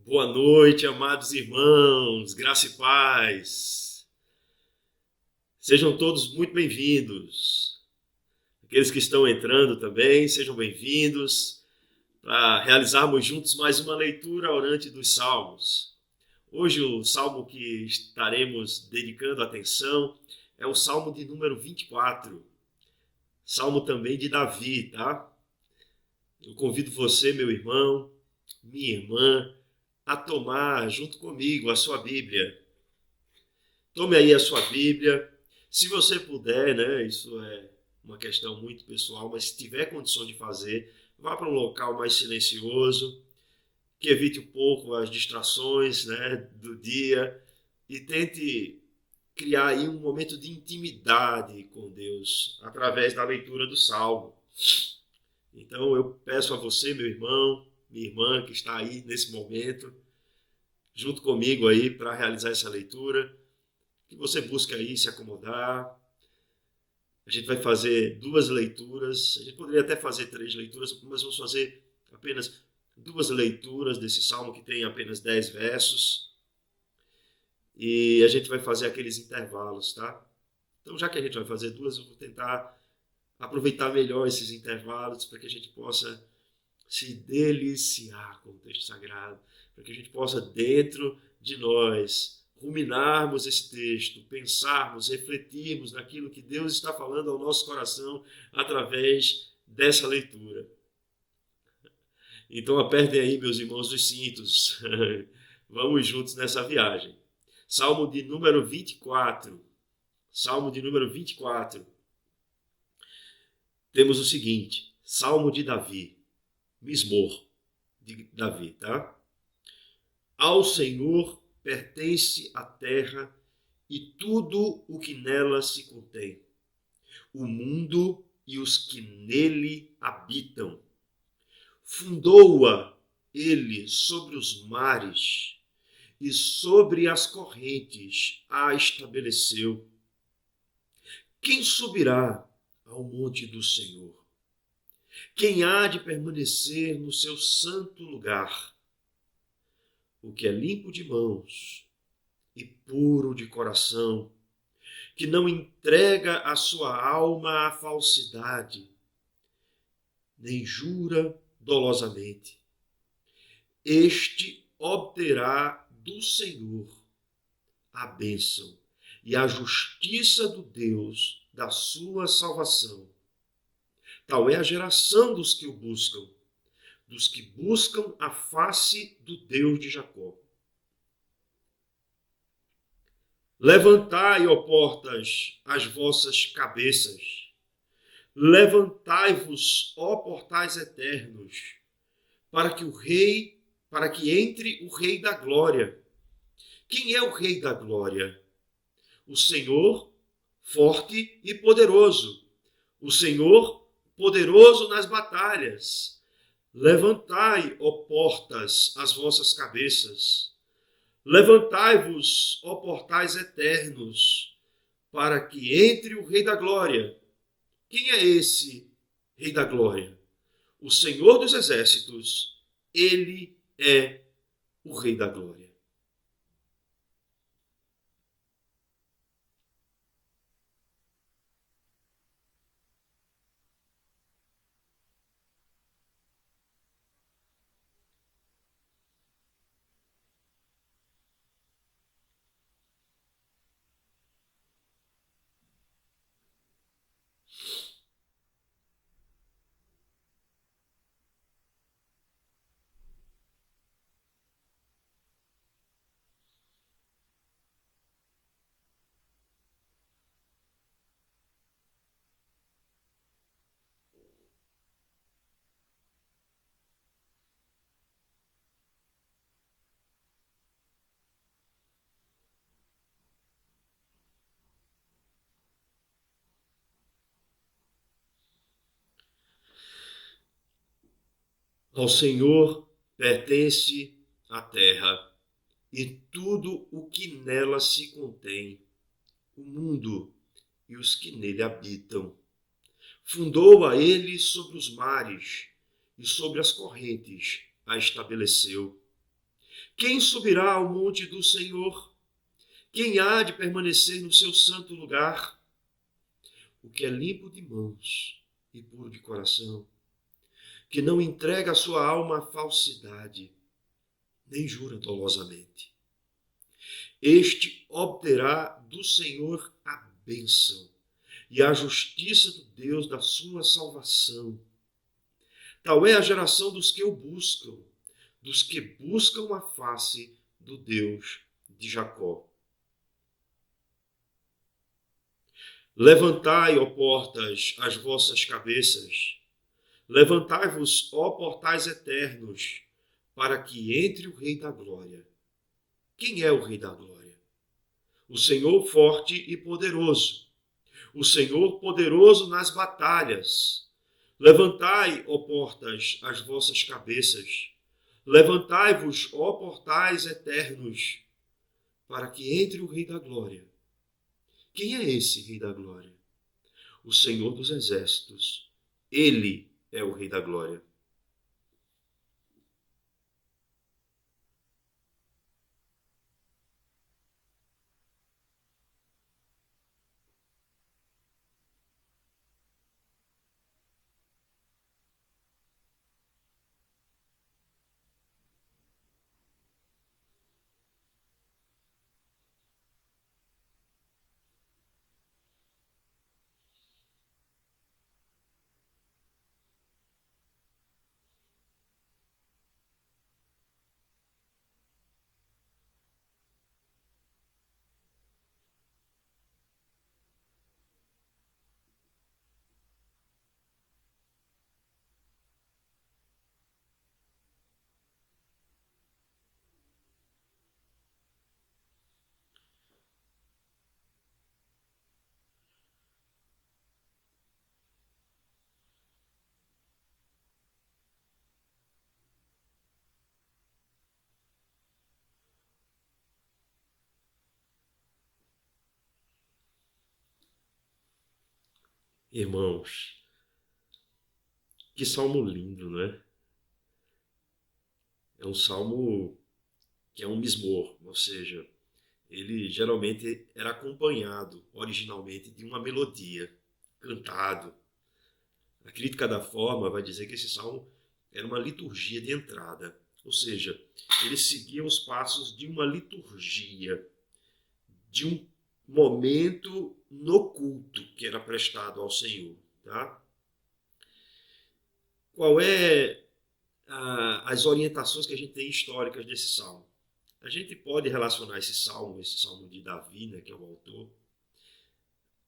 Boa noite, amados irmãos, graça e paz. Sejam todos muito bem-vindos. Aqueles que estão entrando também, sejam bem-vindos para realizarmos juntos mais uma leitura orante dos Salmos. Hoje o salmo que estaremos dedicando atenção é o Salmo de número 24. Salmo também de Davi, tá? Eu convido você, meu irmão, minha irmã, a tomar junto comigo a sua Bíblia. Tome aí a sua Bíblia. Se você puder, né? Isso é uma questão muito pessoal, mas se tiver condição de fazer, vá para um local mais silencioso, que evite um pouco as distrações, né, do dia e tente criar aí um momento de intimidade com Deus através da leitura do Salmo. Então eu peço a você, meu irmão, minha irmã, que está aí nesse momento, junto comigo aí para realizar essa leitura, que você busque aí se acomodar. A gente vai fazer duas leituras, a gente poderia até fazer três leituras, mas vamos fazer apenas duas leituras desse salmo que tem apenas 10 versos. E a gente vai fazer aqueles intervalos, tá? Então, já que a gente vai fazer duas, eu vou tentar aproveitar melhor esses intervalos para que a gente possa se deliciar com o texto sagrado, para que a gente possa, dentro de nós, ruminarmos esse texto, pensarmos, refletirmos naquilo que Deus está falando ao nosso coração através dessa leitura. Então apertem aí, meus irmãos, os cintos. Vamos juntos nessa viagem. Salmo de número 24. Salmo de número 24. Temos o seguinte: Salmo de Davi. Mismor de Davi, tá? Ao Senhor pertence a terra e tudo o que nela se contém, o mundo e os que nele habitam. Fundou-a ele sobre os mares e sobre as correntes a estabeleceu. Quem subirá ao monte do Senhor? Quem há de permanecer no seu santo lugar? O que é limpo de mãos e puro de coração, que não entrega a sua alma à falsidade, nem jura dolosamente. Este obterá do Senhor a bênção e a justiça do Deus da sua salvação. Tal é a geração dos que o buscam, dos que buscam a face do Deus de Jacó. Levantai, ó portas, as vossas cabeças. Levantai-vos, ó portais eternos, para que entre o Rei da Glória. Quem é o Rei da Glória? O Senhor, forte e poderoso. O Senhor, poderoso nas batalhas. Levantai, ó portas, as vossas cabeças. Levantai-vos, ó portais eternos, para que entre o Rei da Glória. Quem é esse Rei da Glória? O Senhor dos Exércitos. Ele é o Rei da Glória. Ao Senhor pertence a terra e tudo o que nela se contém, o mundo e os que nele habitam. Fundou a ele sobre os mares e sobre as correntes a estabeleceu. Quem subirá ao monte do Senhor? Quem há de permanecer no seu santo lugar? O que é limpo de mãos e puro de coração, que não entrega a sua alma à falsidade, nem jura dolosamente. Este obterá do Senhor a bênção e a justiça do Deus da sua salvação. Tal é a geração dos que o buscam, dos que buscam a face do Deus de Jacó. Levantai, ó portas, as vossas cabeças. Levantai-vos, ó portais eternos, para que entre o Rei da Glória. Quem é o Rei da Glória? O Senhor forte e poderoso, o Senhor poderoso nas batalhas. Levantai, ó portas, as vossas cabeças. Levantai-vos, ó portais eternos, para que entre o Rei da Glória. Quem é esse Rei da Glória? O Senhor dos Exércitos. Ele é o Rei da Glória. Irmãos, que salmo lindo, né? É um salmo que é um mismor, ou seja, ele geralmente era acompanhado originalmente de uma melodia, cantado. A crítica da forma vai dizer que esse salmo era uma liturgia de entrada, ou seja, ele seguia os passos de uma liturgia, de um momento no culto que era prestado ao Senhor. Tá? Qual é as orientações que a gente tem históricas desse salmo? A gente pode relacionar esse salmo de Davi, né, que é o autor,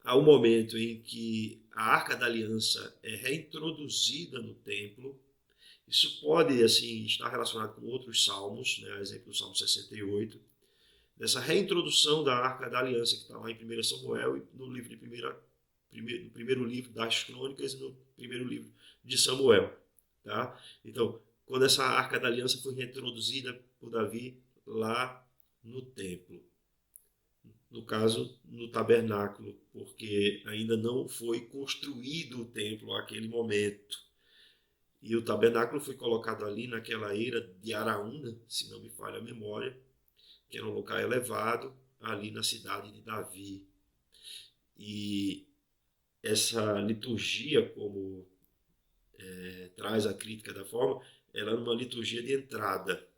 ao momento em que a Arca da Aliança é reintroduzida no templo. Isso pode assim estar relacionado com outros salmos, né, exemplo do Salmo 68, dessa reintrodução da Arca da Aliança que está lá em 1 Samuel e no livro de no primeiro livro das Crônicas e no primeiro livro de Samuel. Tá? Então, quando essa Arca da Aliança foi reintroduzida por Davi lá no templo. No caso, no tabernáculo, porque ainda não foi construído o templo naquele momento. E o tabernáculo foi colocado ali naquela era de Araúna, se não me falha a memória, que era um local elevado ali na cidade de Davi. E essa liturgia, como traz a crítica da forma, ela era uma liturgia de entrada.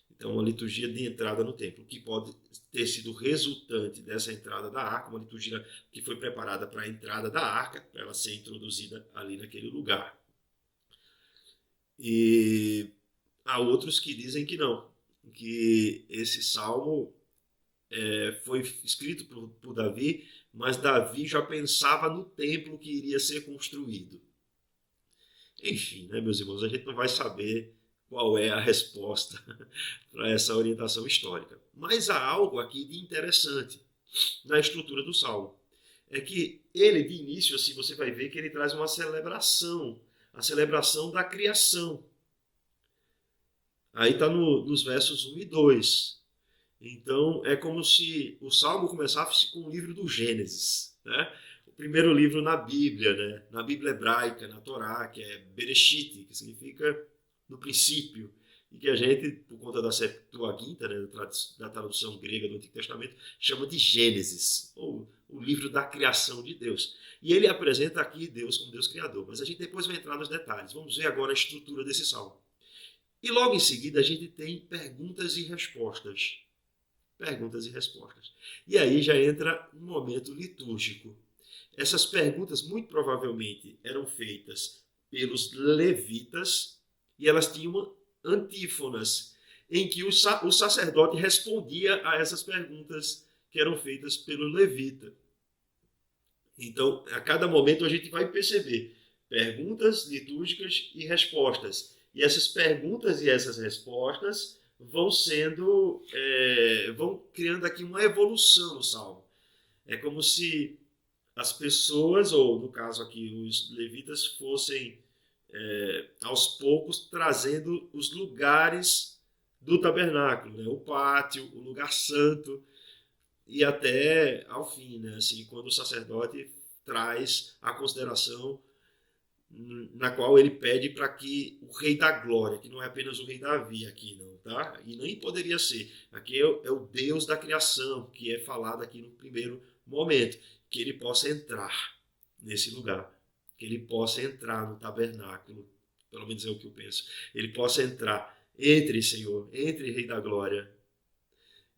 Então, uma liturgia de entrada no templo, que pode ter sido resultante dessa entrada da arca, uma liturgia que foi preparada para a entrada da arca, para ela ser introduzida ali naquele lugar. E há outros que dizem que não, que esse salmo foi escrito por Davi, mas Davi já pensava no templo que iria ser construído. Enfim, né, meus irmãos, a gente não vai saber qual é a resposta para essa orientação histórica. Mas há algo aqui de interessante na estrutura do Salmo. É que ele, de início, assim, você vai ver que ele traz uma celebração, a celebração da criação. Aí está nos versos 1 e 2. Então, é como se o Salmo começasse com o livro do Gênesis, né? O primeiro livro na Bíblia, né? Na Bíblia hebraica, na Torá, que é Bereshit, que significa no princípio. e que a gente, por conta da Septuaginta, né, da tradução grega do Antigo Testamento, chama de Gênesis, ou o livro da criação de Deus. E ele apresenta aqui Deus como Deus criador, mas a gente depois vai entrar nos detalhes. Vamos ver agora a estrutura desse salmo. E logo em seguida a gente tem perguntas e respostas. Perguntas e respostas. E aí já entra um momento litúrgico. Essas perguntas muito provavelmente eram feitas pelos levitas e elas tinham antífonas em que o sacerdote respondia a essas perguntas que eram feitas pelo levita. Então, a cada momento a gente vai perceber perguntas litúrgicas e respostas. E essas perguntas e essas respostas vão vão criando aqui uma evolução no salmo. É como se as pessoas, ou no caso aqui os levitas, fossem aos poucos trazendo os lugares do tabernáculo, né? O pátio, o lugar santo, e até ao fim, né? Assim, quando o sacerdote traz a consideração na qual ele pede para que o Rei da Glória, que não é apenas o Rei Davi aqui, não, tá? E nem poderia ser. Aqui é o Deus da criação, que é falado aqui no primeiro momento, que ele possa entrar nesse lugar, que ele possa entrar no tabernáculo, pelo menos é o que eu penso, ele possa entrar, entre Senhor, entre Rei da Glória.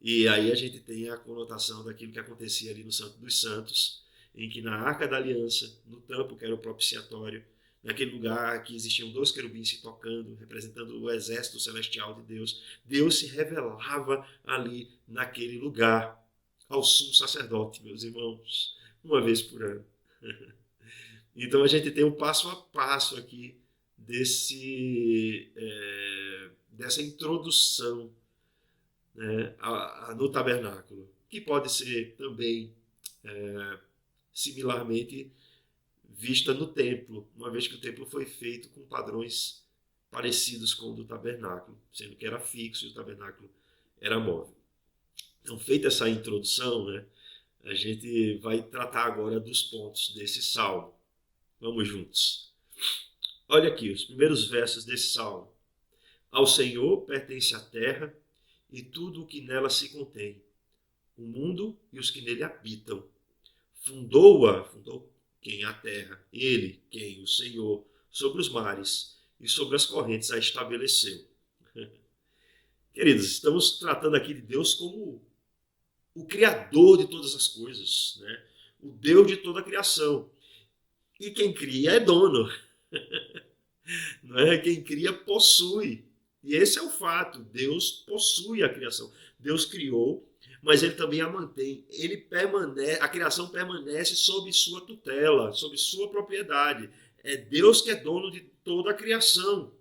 E aí a gente tem a conotação daquilo que acontecia ali no Santo dos Santos, em que na Arca da Aliança, no tampo que era o propiciatório, naquele lugar que existiam 2 querubins se tocando, representando o exército celestial de Deus, Deus se revelava ali naquele lugar ao sumo sacerdote, meus irmãos, uma vez por ano. Então a gente tem um passo a passo aqui dessa introdução, né, no tabernáculo, que pode ser também similarmente vista no templo, uma vez que o templo foi feito com padrões parecidos com o do tabernáculo, sendo que era fixo e o tabernáculo era móvel. Então, feita essa introdução, né, a gente vai tratar agora dos pontos desse salmo. Vamos juntos. Olha aqui os primeiros versos desse salmo. Ao Senhor pertence a terra e tudo o que nela se contém, o mundo e os que nele habitam. Fundou quem? A terra. Ele, quem? O Senhor, sobre os mares e sobre as correntes a estabeleceu. Queridos, estamos tratando aqui de Deus como o Criador de todas as coisas, né? O Deus de toda a criação. E quem cria é dono. Não é? Quem cria possui. E esse é o fato. Deus possui a criação. Deus criou, mas ele também a mantém. A criação permanece sob sua tutela, sob sua propriedade. É Deus que é dono de toda a criação.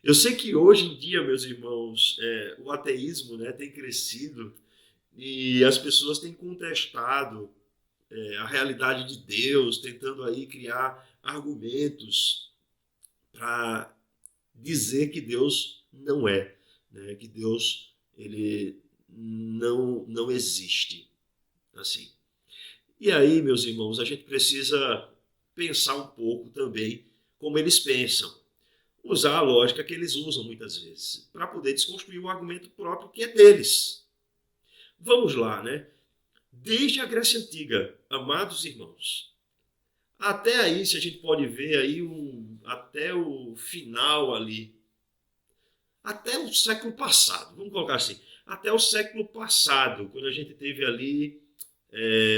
Eu sei que hoje em dia, meus irmãos, o ateísmo, né, tem crescido e as pessoas têm contestado a realidade de Deus, tentando aí criar argumentos para dizer que Deus não é, né, que Deus ele não existe, assim. E aí, meus irmãos, a gente precisa pensar um pouco também como eles pensam. Usar a lógica que eles usam muitas vezes, para poder desconstruir o argumento próprio que é deles. Vamos lá, né? Desde a Grécia Antiga, amados irmãos, até aí, se a gente pode ver aí até o final ali, até o século passado, vamos colocar assim, até o século passado, quando a gente teve ali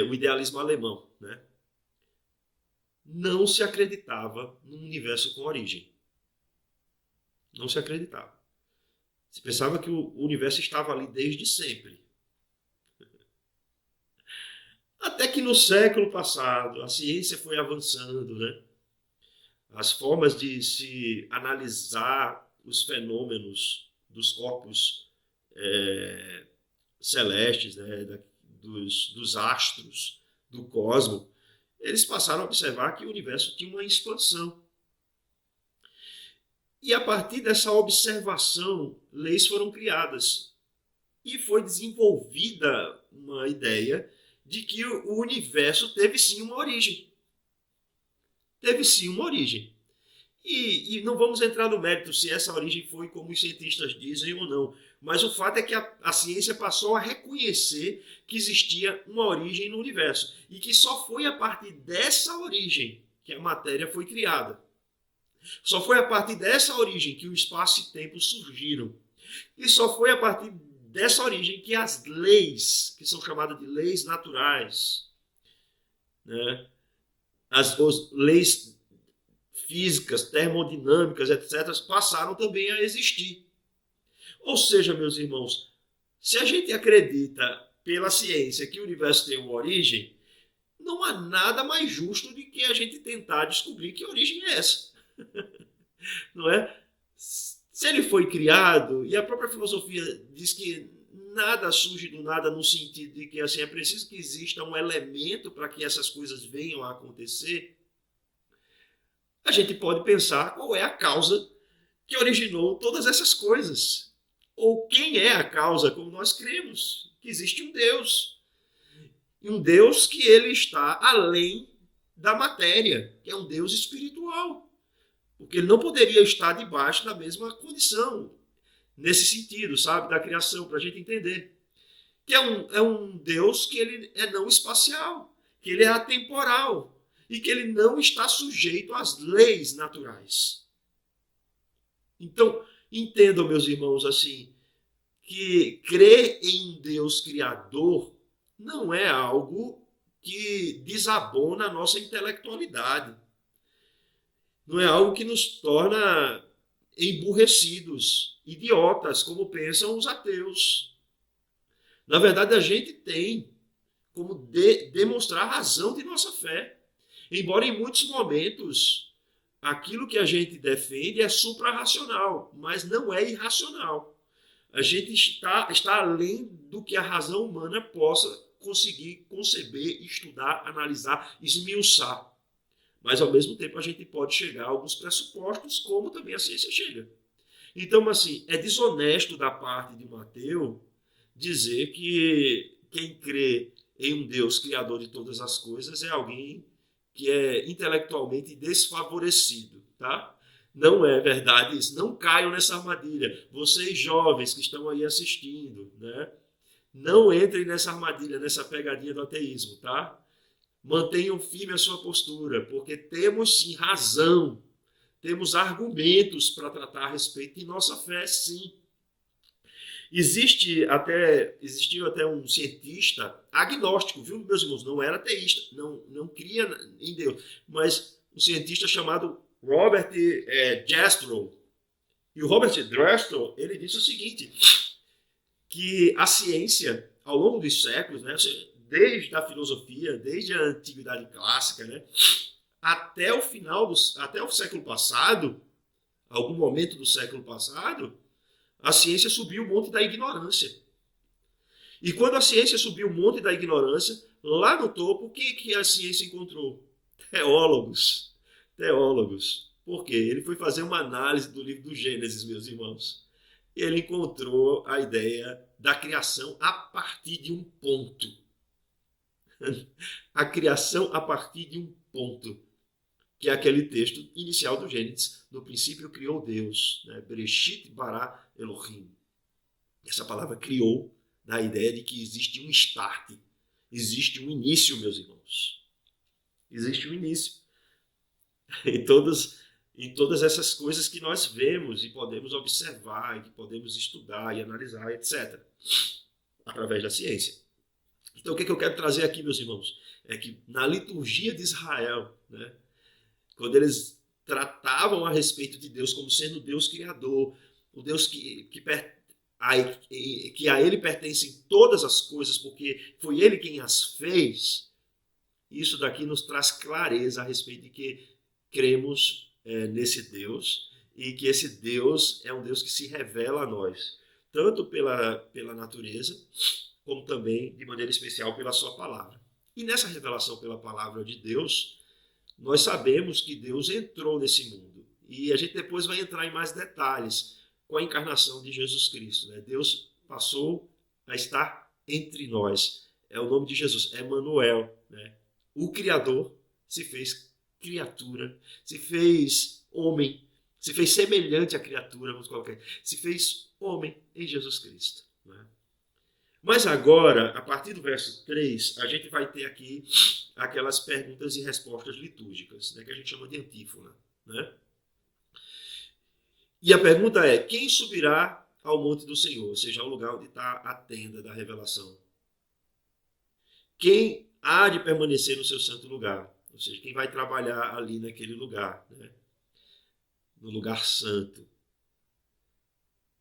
o idealismo alemão, né? Não se acreditava num universo com origem. Não se acreditava. Se pensava que o universo estava ali desde sempre. Até que no século passado a ciência foi avançando, né? As formas de se analisar os fenômenos dos corpos celestes, né? dos astros, do cosmos, eles passaram a observar que o universo tinha uma expansão. E a partir dessa observação, leis foram criadas. E foi desenvolvida uma ideia de que o universo teve sim uma origem. Teve sim uma origem. E não vamos entrar no mérito se essa origem foi como os cientistas dizem ou não, mas o fato é que a ciência passou a reconhecer que existia uma origem no universo e que só foi a partir dessa origem que a matéria foi criada. Só foi a partir dessa origem que o espaço e tempo surgiram. E só foi a partir dessa origem que as leis, que são chamadas de leis naturais, né, as leis físicas, termodinâmicas, etc., passaram também a existir. Ou seja, meus irmãos, se a gente acredita pela ciência que o universo tem uma origem, não há nada mais justo do que a gente tentar descobrir que origem é essa. Não é? Se ele foi criado, e a própria filosofia diz que nada surge do nada no sentido de que assim, é preciso que exista um elemento para que essas coisas venham a acontecer, a gente pode pensar qual é a causa que originou todas essas coisas. Ou quem é a causa, como nós cremos, que existe um Deus. E um Deus que ele está além da matéria, que é um Deus espiritual. Porque ele não poderia estar debaixo da mesma condição, nesse sentido, sabe, da criação, para a gente entender. Que é um Deus que ele é não espacial, que ele é atemporal e que ele não está sujeito às leis naturais. Então, entendam, meus irmãos, assim, que crer em um Deus criador não é algo que desabona a nossa intelectualidade. Não é algo que nos torna emburrecidos, idiotas, como pensam os ateus. Na verdade, a gente tem como demonstrar a razão de nossa fé. Embora em muitos momentos aquilo que a gente defende é suprarracional, mas não é irracional. A gente está além do que a razão humana possa conseguir conceber, estudar, analisar, esmiuçar. Mas, ao mesmo tempo, a gente pode chegar a alguns pressupostos, como também a ciência chega. Então, assim, é desonesto da parte de um ateu dizer que quem crê em um Deus criador de todas as coisas é alguém que é intelectualmente desfavorecido, tá? Não é verdade isso. Não caiam nessa armadilha. Vocês jovens que estão aí assistindo, né? Não entrem nessa armadilha, nessa pegadinha do ateísmo, tá? Mantenham firme a sua postura, porque temos sim razão, temos argumentos para tratar a respeito de nossa fé, sim. Existiu até um cientista agnóstico, viu, meus irmãos? Não era ateísta, não cria em Deus, mas um cientista chamado Robert Jastrow. E o Robert Jastrow, ele disse o seguinte, que a ciência, ao longo dos séculos, né, desde a filosofia, desde a antiguidade clássica, né, até o século passado, algum momento do século passado, a ciência subiu o monte da ignorância. E quando a ciência subiu o monte da ignorância, lá no topo, o que a ciência encontrou? Teólogos. Teólogos. Por quê? Ele foi fazer uma análise do livro do Gênesis, meus irmãos. E ele encontrou a ideia da criação a partir de um ponto. A criação a partir de um ponto. Que é aquele texto inicial do Gênesis. No princípio criou Deus. Né? Bereshit bara Elohim. Essa palavra criou dá a ideia de que existe um start. Existe um início, meus irmãos. Existe um início. Em todas essas coisas que nós vemos e podemos observar, e que podemos estudar e analisar, etc. Através da ciência. Então, o que eu quero trazer aqui, meus irmãos? É que na liturgia de Israel, né, quando eles tratavam a respeito de Deus como sendo o Deus criador, o Deus que a ele pertencem todas as coisas, porque foi ele quem as fez, isso daqui nos traz clareza a respeito de que cremos nesse Deus e que esse Deus é um Deus que se revela a nós, tanto pela natureza, como também, de maneira especial, pela sua palavra. E nessa revelação pela palavra de Deus, nós sabemos que Deus entrou nesse mundo. E a gente depois vai entrar em mais detalhes com a encarnação de Jesus Cristo. Né? Deus passou a estar entre nós. É o nome de Jesus, Emanuel. Né? O Criador se fez criatura, se fez homem, se fez semelhante à criatura, vamos colocar, se fez homem em Jesus Cristo. Né? Mas agora, a partir do verso 3, a gente vai ter aqui aquelas perguntas e respostas litúrgicas, né, que a gente chama de antífona. Né? E a pergunta é, quem subirá ao monte do Senhor, ou seja, ao lugar onde está a tenda da revelação? Quem há de permanecer no seu santo lugar? Ou seja, quem vai trabalhar ali naquele lugar, né? No lugar santo.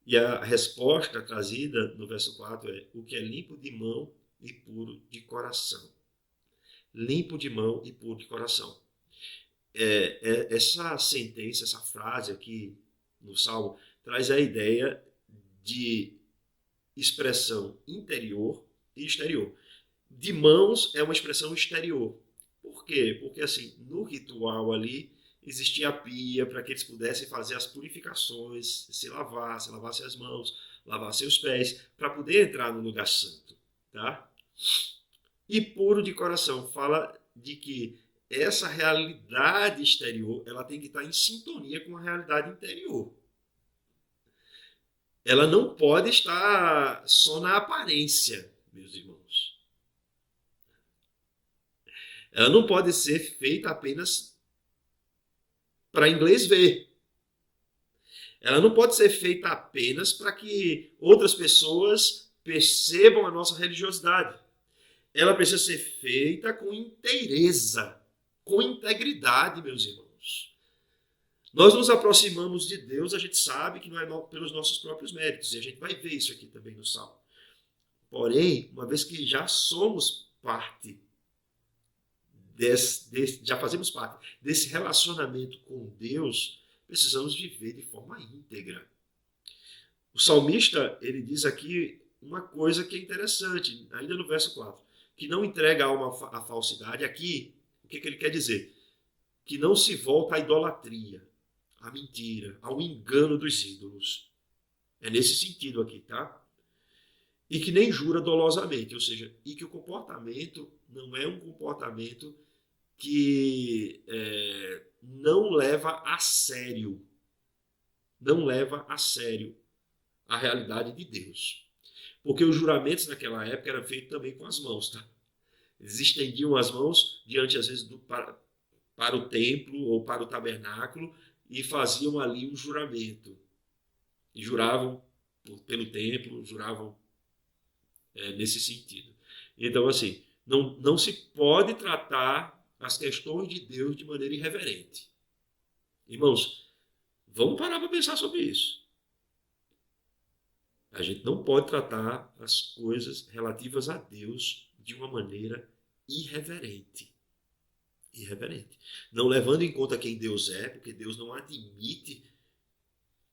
E a resposta trazida no verso 4 é o que é limpo de mão e puro de coração. Limpo de mão e puro de coração. Essa sentença, essa frase aqui no Salmo, traz a ideia de expressão interior e exterior. De mãos é uma expressão exterior. Por quê? Porque assim, no ritual ali existia a pia para que eles pudessem fazer as purificações, se lavassem as mãos, lavassem os pés, para poder entrar no lugar santo. Tá? E puro de coração fala de que essa realidade exterior ela tem que estar em sintonia com a realidade interior. Ela não pode estar só na aparência, meus irmãos. Ela não pode ser feita apenas para inglês ver. Ela não pode ser feita apenas para que outras pessoas percebam a nossa religiosidade. Ela precisa ser feita com inteireza, com integridade, meus irmãos. Nós nos aproximamos de Deus, a gente sabe que não é pelos nossos próprios méritos, e a gente vai ver isso aqui também no Salmo. Porém, uma vez que já somos parte já fazemos parte desse relacionamento com Deus, precisamos viver de forma íntegra. O salmista, ele diz aqui uma coisa que é interessante, ainda no verso 4, que não entrega a alma à falsidade. Aqui, o que ele quer dizer? Que não se volta à idolatria, à mentira, ao engano dos ídolos. É nesse sentido aqui, tá? E que nem jura dolosamente, ou seja, e que o comportamento não é um comportamento que não leva a sério a realidade de Deus. Porque os juramentos naquela época eram feitos também com as mãos, tá? Eles estendiam as mãos diante, às vezes, para o templo ou para o tabernáculo e faziam ali um juramento. E juravam pelo templo, juravam nesse sentido. Então, assim, não se pode tratar as questões de Deus de maneira irreverente. Irmãos, vamos parar para pensar sobre isso. A gente não pode tratar as coisas relativas a Deus de uma maneira irreverente. Não levando em conta quem Deus é, porque Deus não admite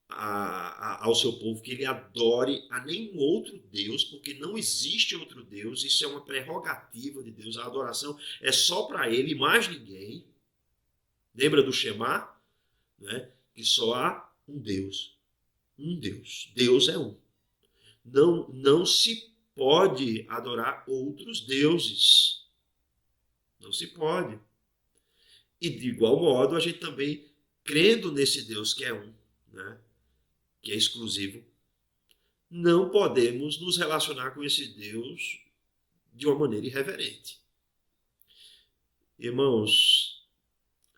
ao seu povo que ele adore a nenhum outro Deus, porque não existe outro Deus. Isso é uma prerrogativa de Deus. A adoração é só para ele e mais ninguém. Lembra do Shema? Né? Que só há um Deus. Um Deus. Deus é um. Não se pode adorar outros deuses. Não se pode. E de igual modo, a gente também, crendo nesse Deus que é um, né? Que é exclusivo, não podemos nos relacionar com esse Deus de uma maneira irreverente. Irmãos,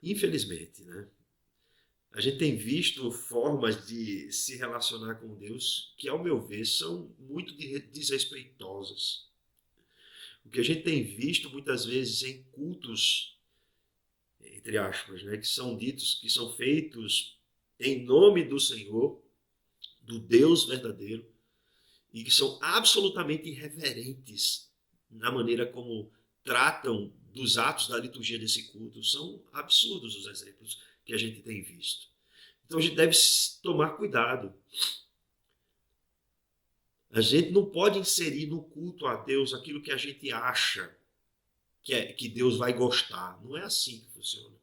infelizmente, né? A gente tem visto formas de se relacionar com Deus que, ao meu ver, são muito desrespeitosas. O que a gente tem visto muitas vezes em cultos, entre aspas, né, que são ditos, que são feitos em nome do Senhor, do Deus verdadeiro, e que são absolutamente irreverentes na maneira como tratam dos atos da liturgia desse culto. São absurdos os exemplos que a gente tem visto. Então a gente deve tomar cuidado. A gente não pode inserir no culto a Deus aquilo que a gente acha que Deus vai gostar. Não é assim que funciona.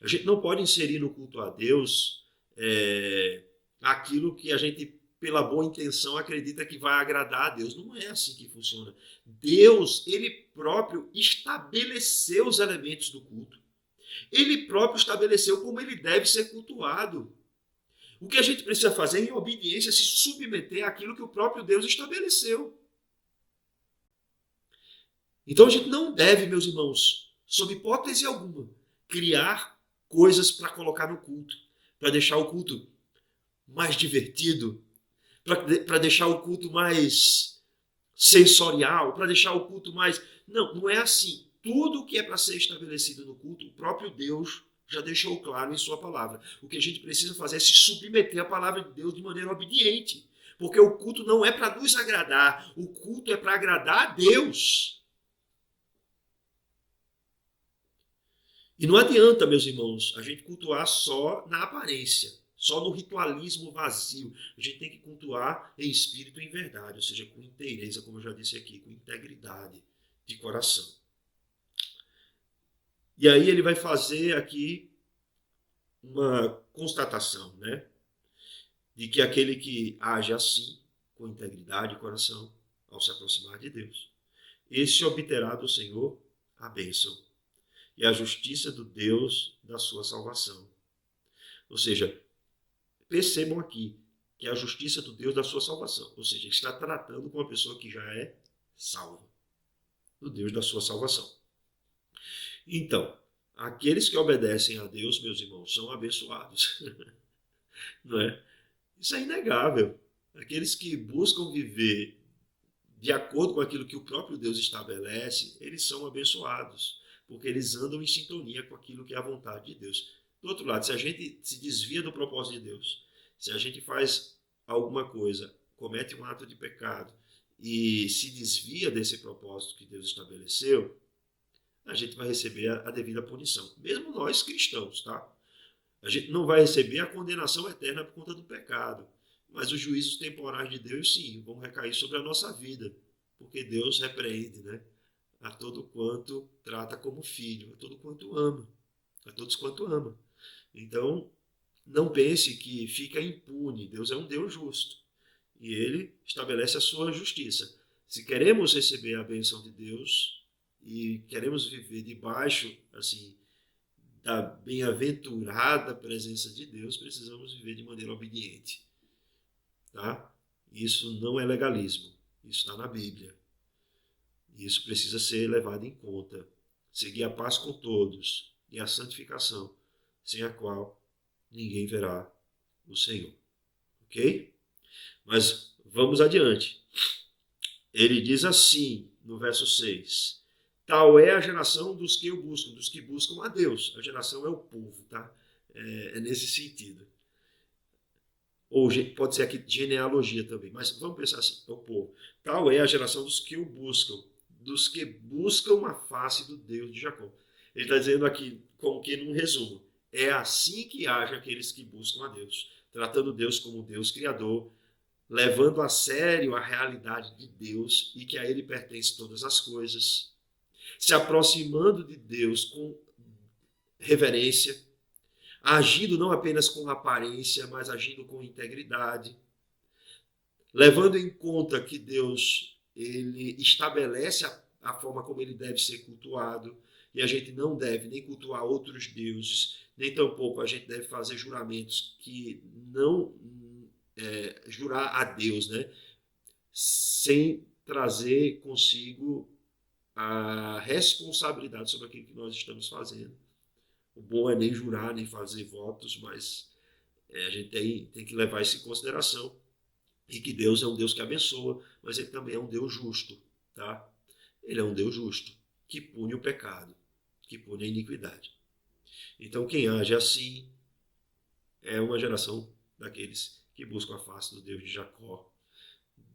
A gente não pode inserir no culto a Deus aquilo que a gente, pela boa intenção, acredita que vai agradar a Deus. Não é assim que funciona. Deus, ele próprio estabeleceu os elementos do culto. Ele próprio estabeleceu como ele deve ser cultuado. O que a gente precisa fazer em obediência é se submeter àquilo que o próprio Deus estabeleceu. Então a gente não deve, meus irmãos, sob hipótese alguma, criar coisas para colocar no culto, para deixar o culto mais divertido, para deixar o culto mais sensorial, para deixar o culto mais... Não, não é assim. Tudo o que é para ser estabelecido no culto, o próprio Deus já deixou claro em sua palavra. O que a gente precisa fazer é se submeter à palavra de Deus de maneira obediente. Porque o culto não é para nos agradar, o culto é para agradar a Deus. E não adianta, meus irmãos, a gente cultuar só na aparência, só no ritualismo vazio. A gente tem que cultuar em espírito e em verdade, ou seja, com inteireza, como eu já disse aqui, com integridade de coração. E aí ele vai fazer aqui uma constatação, né? De que aquele que age assim, com integridade de coração, ao se aproximar de Deus, esse obterá do Senhor a bênção e a justiça do Deus da sua salvação. Ou seja, percebam aqui que é a justiça do Deus da sua salvação. Ou seja, ele está tratando com uma pessoa que já é salva, do Deus da sua salvação. Então, aqueles que obedecem a Deus, meus irmãos, são abençoados. Não é? Isso é inegável. Aqueles que buscam viver de acordo com aquilo que o próprio Deus estabelece, eles são abençoados, porque eles andam em sintonia com aquilo que é a vontade de Deus. Do outro lado, se a gente se desvia do propósito de Deus, se a gente faz alguma coisa, comete um ato de pecado e se desvia desse propósito que Deus estabeleceu, a gente vai receber a devida punição. Mesmo nós cristãos, tá? A gente não vai receber a condenação eterna por conta do pecado, mas os juízos temporais de Deus, sim, vão recair sobre a nossa vida, porque Deus repreende, né? A todo quanto trata como filho, a todo quanto ama, a todos quanto ama. Então, não pense que fica impune. Deus é um Deus justo e ele estabelece a sua justiça. Se queremos receber a bênção de Deus e queremos viver debaixo, assim, da bem-aventurada presença de Deus, precisamos viver de maneira obediente. Tá? Isso não é legalismo, isso está na Bíblia. Isso precisa ser levado em conta. Seguir a paz com todos e a santificação, sem a qual ninguém verá o Senhor. Ok? Mas vamos adiante. Ele diz assim, no verso 6, tal é a geração dos que o buscam, dos que buscam a Deus. A geração é o povo, tá? É nesse sentido. Ou pode ser aqui genealogia também, mas vamos pensar assim, é o povo. Tal é a geração dos que o buscam, dos que buscam a face do Deus de Jacó. Ele está dizendo aqui, como que num resumo, é assim que agem aqueles que buscam a Deus, tratando Deus como Deus Criador, levando a sério a realidade de Deus e que a Ele pertence todas as coisas, se aproximando de Deus com reverência, agindo não apenas com aparência, mas agindo com integridade, levando em conta que Deus ele estabelece a forma como ele deve ser cultuado, e a gente não deve nem cultuar outros deuses, nem tampouco a gente deve fazer juramentos que não jurar a Deus, né? Sem trazer consigo a responsabilidade sobre aquilo que nós estamos fazendo. O bom é nem jurar, nem fazer votos, mas a gente tem que levar isso em consideração. E que Deus é um Deus que abençoa, mas ele também é um Deus justo, tá? Ele é um Deus justo, que pune o pecado, que pune a iniquidade. Então quem age assim é uma geração daqueles que buscam a face do Deus de Jacó,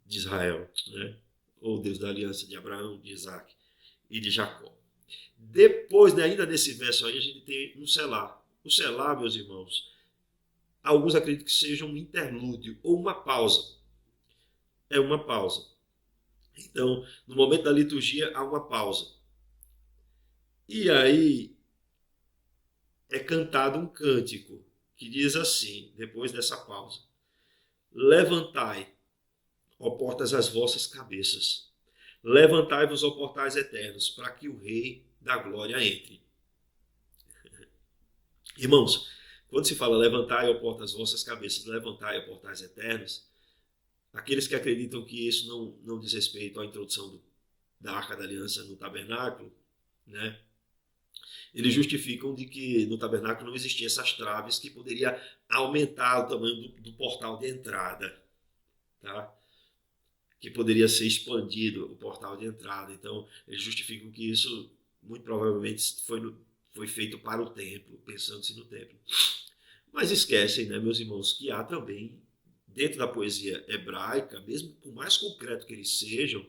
de Israel, né? Ou Deus da aliança de Abraão, de Isaac e de Jacó. Depois, né, ainda nesse verso aí, a gente tem um selá. O selá, meus irmãos, alguns acreditam que seja um interlúdio ou uma pausa. É uma pausa. Então, no momento da liturgia, há uma pausa. E aí é cantado um cântico que diz assim, depois dessa pausa: levantai, ó portas, as vossas cabeças. Levantai-vos, ó portais eternos, para que o Rei da Glória entre. Irmãos, quando se fala levantai, ó portas, as vossas cabeças, levantai, ó portais eternos, aqueles que acreditam que isso não diz respeito à introdução da Arca da Aliança no tabernáculo, né? Eles justificam de que no tabernáculo não existiam essas traves que poderia aumentar o tamanho do portal de entrada, tá? Que poderia ser expandido o portal de entrada. Então, eles justificam que isso muito provavelmente foi feito para o templo, pensando-se no templo. Mas esquecem, né, meus irmãos, que há também, dentro da poesia hebraica, mesmo por mais concreto que eles sejam,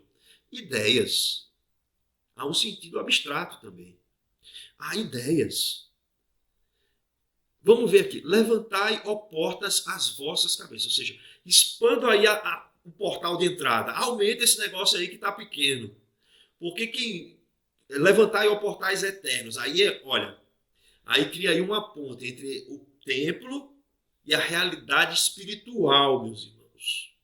ideias. Há um sentido abstrato também. Há ideias. Vamos ver aqui. Levantai, ó portas, as vossas cabeças. Ou seja, expanda aí o portal de entrada. Aumenta esse negócio aí que está pequeno. Porque quem levantai, ó portais eternos. Aí, olha, aí cria aí uma ponte entre o templo e a realidade espiritual, meus irmãos.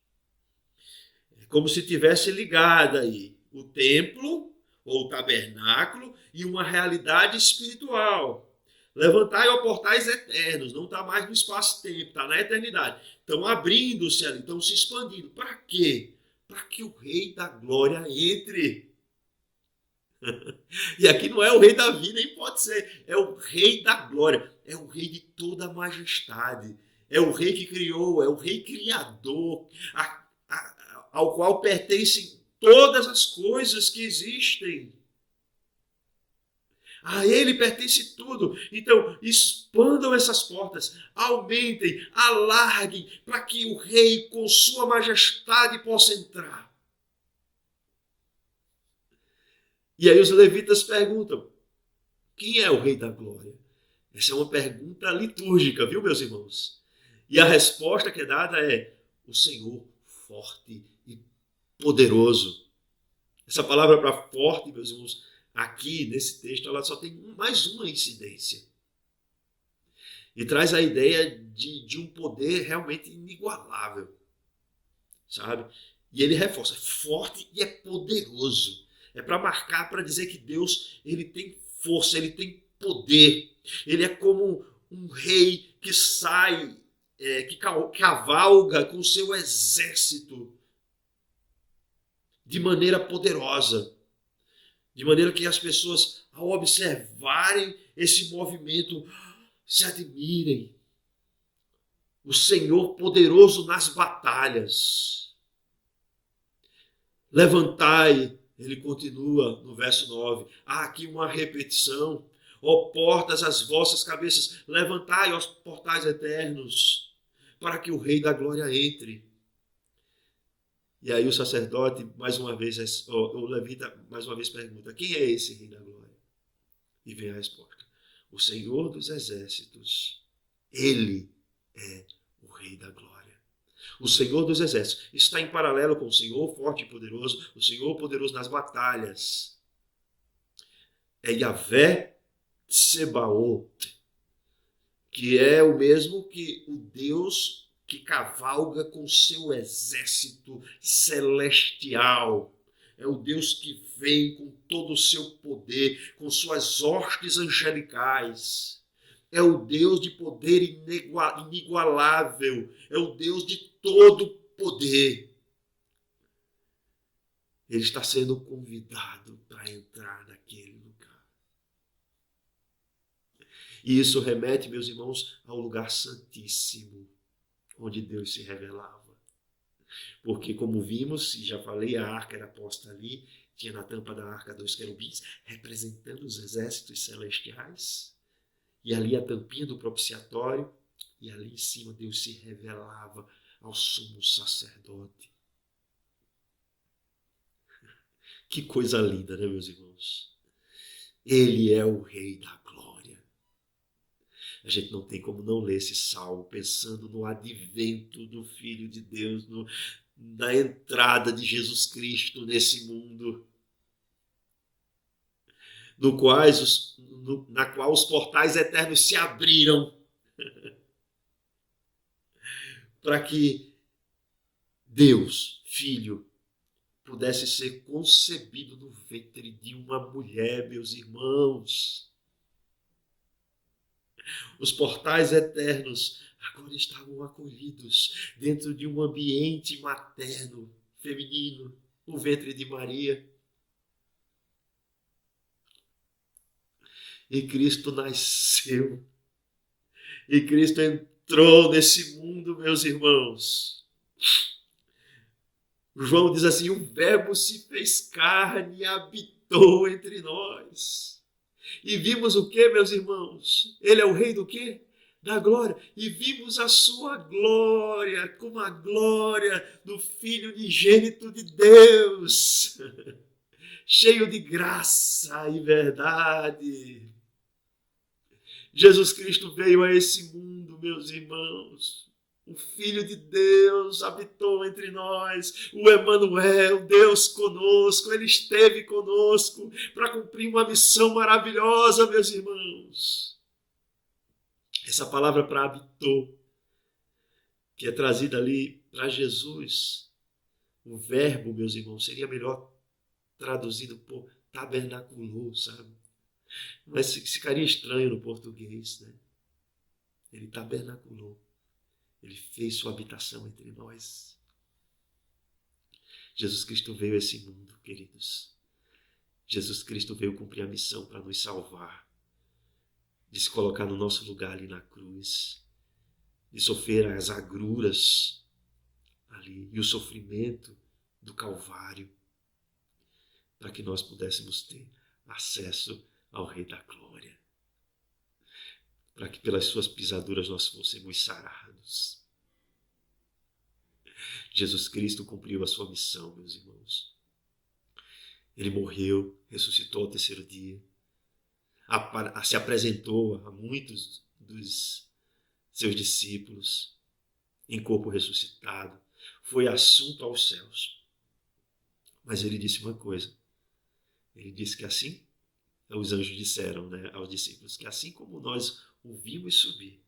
É como se tivesse ligado aí o templo ou o tabernáculo e uma realidade espiritual. Levantai, ó portais eternos, não está mais no espaço-tempo, está na eternidade. Estão abrindo-se ali, estão se expandindo. Para quê? Para que o Rei da Glória entre. E aqui não é o Rei Davi, nem pode ser. É o Rei da Glória. É o Rei de toda a majestade. É o Rei que criou, é o Rei Criador, ao qual pertencem todas as coisas que existem. A ele pertence tudo. Então, expandam essas portas, aumentem, alarguem, para que o rei, com sua majestade, possa entrar. E aí os levitas perguntam: quem é o rei da glória? Essa é uma pergunta litúrgica, viu, meus irmãos? E a resposta que é dada é: o Senhor forte e poderoso. Essa palavra para forte, meus irmãos, aqui nesse texto, ela só tem mais uma incidência. E traz a ideia de um poder realmente inigualável, sabe? E ele reforça, é forte e é poderoso. É para marcar, para dizer que Deus, ele tem força, ele tem poder. Ele é como um rei que sai, que cavalga com o seu exército de maneira poderosa. De maneira que as pessoas, ao observarem esse movimento, se admirem. O Senhor poderoso nas batalhas. Levantai, ele continua no verso 9. Há aqui uma repetição. Ó portas, as vossas cabeças, levantai, ó portais eternos, para que o Rei da Glória entre. E aí o sacerdote, mais uma vez, o levita, mais uma vez pergunta: quem é esse Rei da Glória? E vem a resposta: o Senhor dos Exércitos. Ele é o Rei da Glória. O Senhor dos Exércitos está em paralelo com o Senhor forte e poderoso, o Senhor poderoso nas batalhas. É Yahvé Tsebaot, que é o mesmo que o Deus que cavalga com seu exército celestial. É o Deus que vem com todo o seu poder, com suas hostes angelicais. É o Deus de poder inigualável. É o Deus de todo poder. Ele está sendo convidado para entrar naquele lugar. E isso remete, meus irmãos, ao lugar santíssimo, onde Deus se revelava. Porque, como vimos, e já falei, a arca era posta ali, tinha na tampa da arca 2 querubins, representando os exércitos celestiais. E ali a tampinha do propiciatório, e ali em cima Deus se revelava ao sumo sacerdote. Que coisa linda, né, meus irmãos? Ele é o Rei da Glória. A gente não tem como não ler esse salmo pensando no advento do Filho de Deus, na entrada de Jesus Cristo nesse mundo, na qual os portais eternos se abriram para que Deus, Filho, pudesse ser concebido no ventre de uma mulher, meus irmãos. Os portais eternos agora estavam acolhidos dentro de um ambiente materno, feminino, o ventre de Maria. E Cristo nasceu. E Cristo entrou nesse mundo, meus irmãos. João diz assim: o Verbo se fez carne e habitou entre nós. E vimos o que, meus irmãos? Ele é o rei do quê? Da glória. E vimos a sua glória, como a glória do Filho unigênito de Deus, cheio de graça e verdade. Jesus Cristo veio a esse mundo, meus irmãos. O Filho de Deus habitou entre nós, o Emanuel, Deus conosco, Ele esteve conosco para cumprir uma missão maravilhosa, meus irmãos. Essa palavra para habitou, que é trazida ali para Jesus, o verbo, meus irmãos, seria melhor traduzido por tabernaculou, sabe? Mas ficaria estranho no português, né? Ele tabernaculou. Ele fez sua habitação entre nós. Jesus Cristo veio a esse mundo, queridos. Jesus Cristo veio cumprir a missão para nos salvar, de se colocar no nosso lugar ali na cruz, de sofrer as agruras ali e o sofrimento do Calvário, para que nós pudéssemos ter acesso ao Rei da Glória, para que pelas suas pisaduras nós fôssemos sarados. Jesus Cristo cumpriu a sua missão, meus irmãos. Ele morreu, ressuscitou ao terceiro dia, se apresentou a muitos dos seus discípulos em corpo ressuscitado, foi assunto aos céus. Mas ele disse uma coisa, ele disse que assim, os anjos disseram, né, aos discípulos, que assim como nós o vimos subir,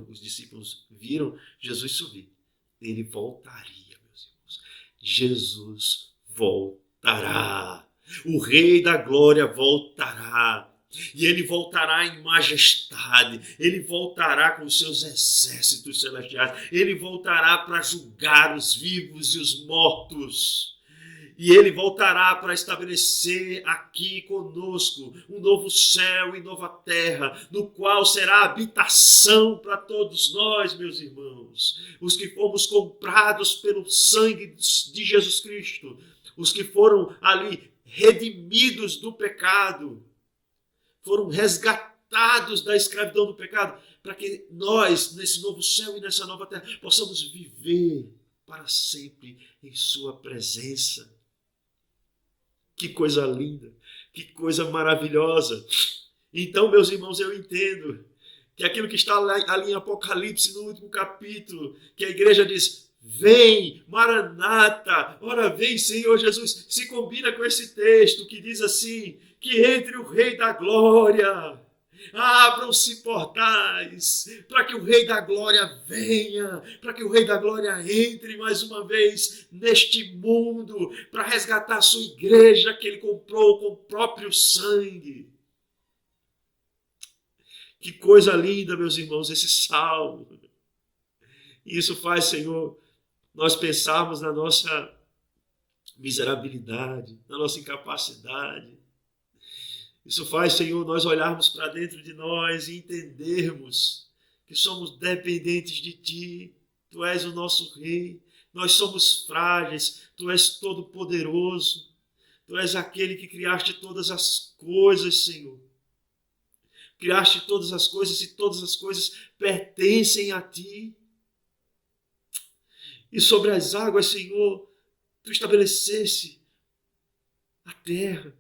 os discípulos viram Jesus subir, ele voltaria, meus irmãos. Jesus voltará. O Rei da Glória voltará. E ele voltará em majestade. Ele voltará com os seus exércitos celestiais. Ele voltará para julgar os vivos e os mortos. E ele voltará para estabelecer aqui conosco um novo céu e nova terra, no qual será habitação para todos nós, meus irmãos. Os que fomos comprados pelo sangue de Jesus Cristo, os que foram ali redimidos do pecado, foram resgatados da escravidão do pecado, para que nós, nesse novo céu e nessa nova terra, possamos viver para sempre em sua presença. Que coisa linda, que coisa maravilhosa. Então, meus irmãos, eu entendo que aquilo que está ali em Apocalipse, no último capítulo, que a igreja diz: vem, Maranata, ora vem, Senhor Jesus, se combina com esse texto que diz assim, que entre o Rei da Glória, abram-se portais, para que o Rei da Glória venha, para que o Rei da Glória entre mais uma vez neste mundo, para resgatar a sua igreja que ele comprou com o próprio sangue. Que coisa linda, meus irmãos, esse salmo. E isso faz, Senhor, nós pensarmos na nossa miserabilidade, na nossa incapacidade. Isso faz, Senhor, nós olharmos para dentro de nós e entendermos que somos dependentes de Ti. Tu és o nosso Rei. Nós somos frágeis. Tu és todo-poderoso. Tu és aquele que criaste todas as coisas, Senhor. Criaste todas as coisas e todas as coisas pertencem a Ti. E sobre as águas, Senhor, Tu estabeleceste a terra.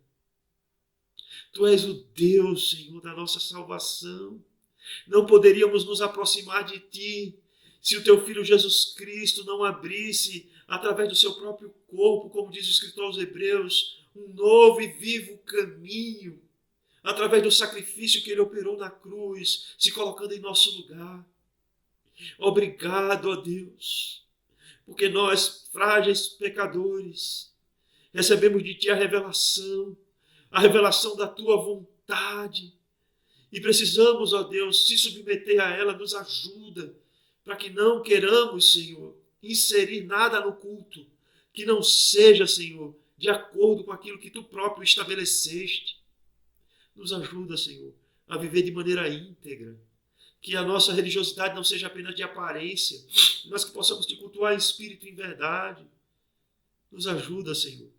Tu és o Deus, Senhor, da nossa salvação. Não poderíamos nos aproximar de Ti se o Teu Filho Jesus Cristo não abrisse, através do Seu próprio corpo, como diz o escritor aos Hebreus, um novo e vivo caminho, através do sacrifício que Ele operou na cruz, se colocando em nosso lugar. Obrigado, ó Deus, porque nós, frágeis pecadores, recebemos de Ti a revelação da Tua vontade. e precisamos, ó Deus, se submeter a ela. Nos ajuda para que não queiramos, Senhor, inserir nada no culto que não seja, Senhor, de acordo com aquilo que tu próprio estabeleceste. Nos ajuda, Senhor, a viver de maneira íntegra, que a nossa religiosidade não seja apenas de aparência, mas que possamos te cultuar em espírito e em verdade. Nos ajuda, Senhor,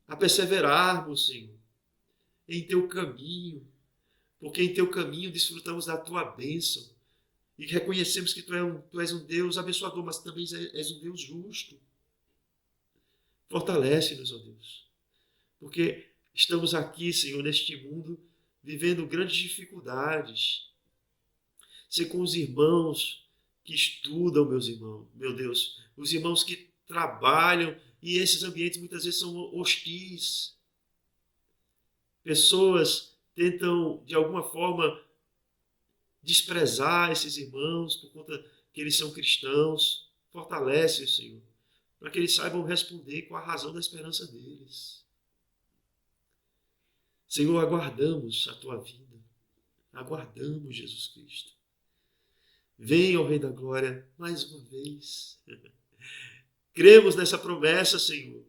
a perseverarmos, Senhor, em teu caminho, porque em teu caminho desfrutamos da tua bênção e reconhecemos que tu és um Deus abençoador, mas também és um Deus justo. Fortalece-nos, ó Deus, porque estamos aqui, Senhor, neste mundo, vivendo grandes dificuldades. Ser com os irmãos que estudam, meus irmãos, meu Deus, os irmãos que trabalham, e esses ambientes muitas vezes são hostis. Pessoas tentam, de alguma forma, desprezar esses irmãos por conta que eles são cristãos. Fortalece-os, Senhor, para que eles saibam responder com a razão da esperança deles. Senhor, aguardamos a tua vinda. Aguardamos Jesus Cristo. Venha, ó Rei da Glória, mais uma vez. Cremos nessa promessa, Senhor.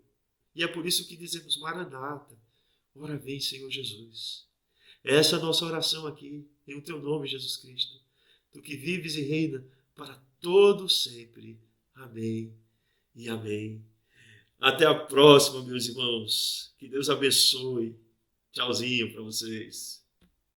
E é por isso que dizemos Maranata. Ora vem, Senhor Jesus. Essa é a nossa oração aqui, em o teu nome, Jesus Cristo. Tu que vives e reina para todo sempre. Amém e amém. Até a próxima, meus irmãos. Que Deus abençoe. Tchauzinho para vocês.